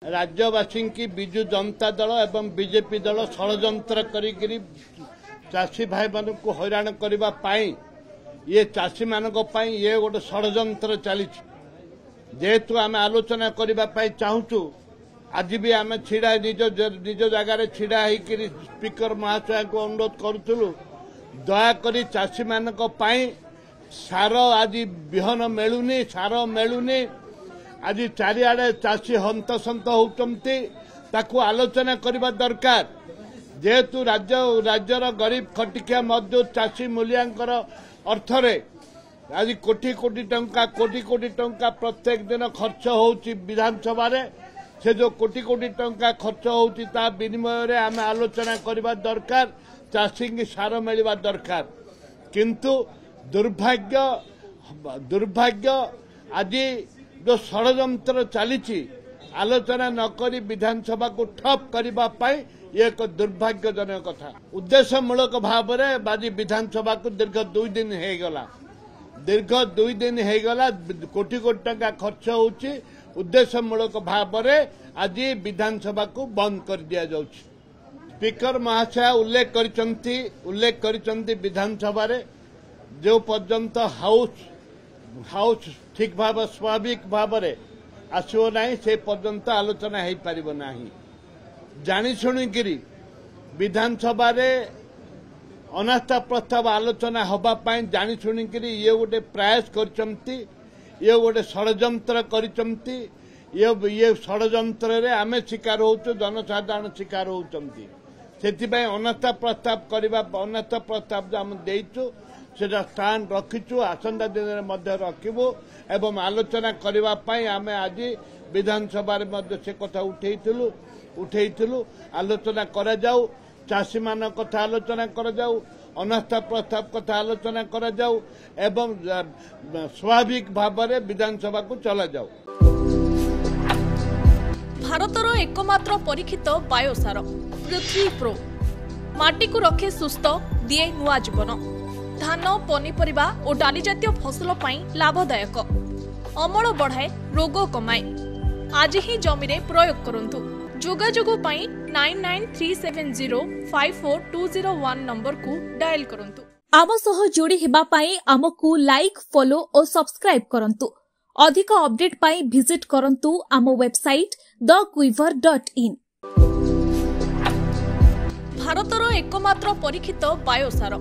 राज्यवासी की बिजु जनता दल एवं बीजेपी दल षड्यंत्र करी चाषी भाई मान को हैरान करने ये चाषी मान ये गोटे षड्यंत्र चली जेहेतु आम आलोचना करने चाहूँ आज भी आम छिड़ा निज जगार छिड़ा होकर स्पीकर महाशय को अनुरोध करूँ दयाकोरी चाषी मान सार आज बिहन मिलूनी सार मिलूनी आज चारिआडे चाषी हंतसंत होती आलोचना करने दरकार जेहेतु राज्यर गरीब खटिकिया मजदूर चाषी मूल्यांकर अर्थरे आज कोटी कोटी टंका प्रत्येक दिन खर्च होउची विधानसभा रे से जो कोटी कोटी टंका खर्च होउची ता विनिमय रे आमे आलोचना करबा दरकार चाषी की सार मिलवा दरकार किंतु दुर्भाग्य आज जो षड्यंत्र चली आलोचना नक विधानसभा को ठप करने एक दुर्भाग्यजनक कथा उद्देश्यमूलक भाव में आज विधानसभा को दीर्घ 2 दिन होगला कोटी कोटी टंका खर्च होउची उद्देश्यमूलक भाव में आज विधानसभा को बंद कर दिया जाउची। स्पीकर महाशय उल्लेख करिसंती विधानसभा रे जो पर्यंत हाउस ठीक भाव स्वाभाविक भाव में आसो ना से पर्यंत आलोचना हो पार ना जानी शुणिकी विधानसभा रे अनास्था प्रस्ताव आलोचना होगापाई जानी शुणिकी ये गोटे प्रयास करचंती ये गोटे षड्यंत्र करचंती ये षड्यंत्र रे आमे शिकार होचु जनसाधारण शिकार होचंती सेथिबाई अनास्था प्रस्ताव करबा अनास्था प्रस्ताव जो आम देइचु सेटा स्थान रखिचु आसंता दिन में रखिबु एवं आलोचना करने आम आज विधानसभा से कथा उठेइथिलु आलोचना करा जाऊ चाषी मान कथा आलोचना करा जाऊ अनास्था प्रस्ताव कथा आलोचना करा जाऊ एवं स्वाभाविक भाव में विधानसभा को चला जाऊ। भारतर एकमात्र परीक्षित बायोसार पृथ्वी प्रो माटी को रखे सुस्थ दिए नुआ जीवन धान पनीपरिबा और डाली जातीय फसल पाई लाभदायक अमल बढ़ाए रोग कमाए आज ही जमी रे प्रयोग करंतु जोगाजोग पाई 9937054201 नंबर को डायल करंतु। आम सह जोड़ी हेबा पाई आमकु लाइक फॉलो और सब्सक्राइब करंतु। अधिक अपडेट पाई विजिट करंतु आम वेबसाइट thequiver.in। भारतर एकमात्र परीक्षित बायोसार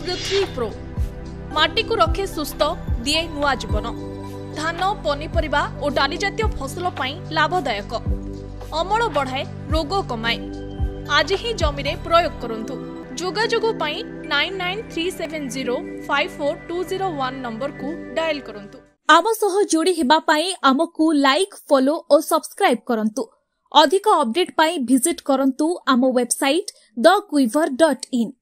पृथ्वी प्रो माटी को रखे सुस्थ दिए नुआ जीवन धान पनीपरिबा और डाली जातीय फसल पाई लाभदायक अमल बढ़ाए रोग कमाए आज ही जमी रे प्रयोग करंतु जोगाजोग पाई 9937054201 नंबर को डायल करंतु। आम सह जोड़ी हेबा पाई आमकु लाइक फॉलो और सब्सक्राइब करंतु। अधिक अपडेट पाई विजिट करंतु आम वेबसाइट thequiver.in।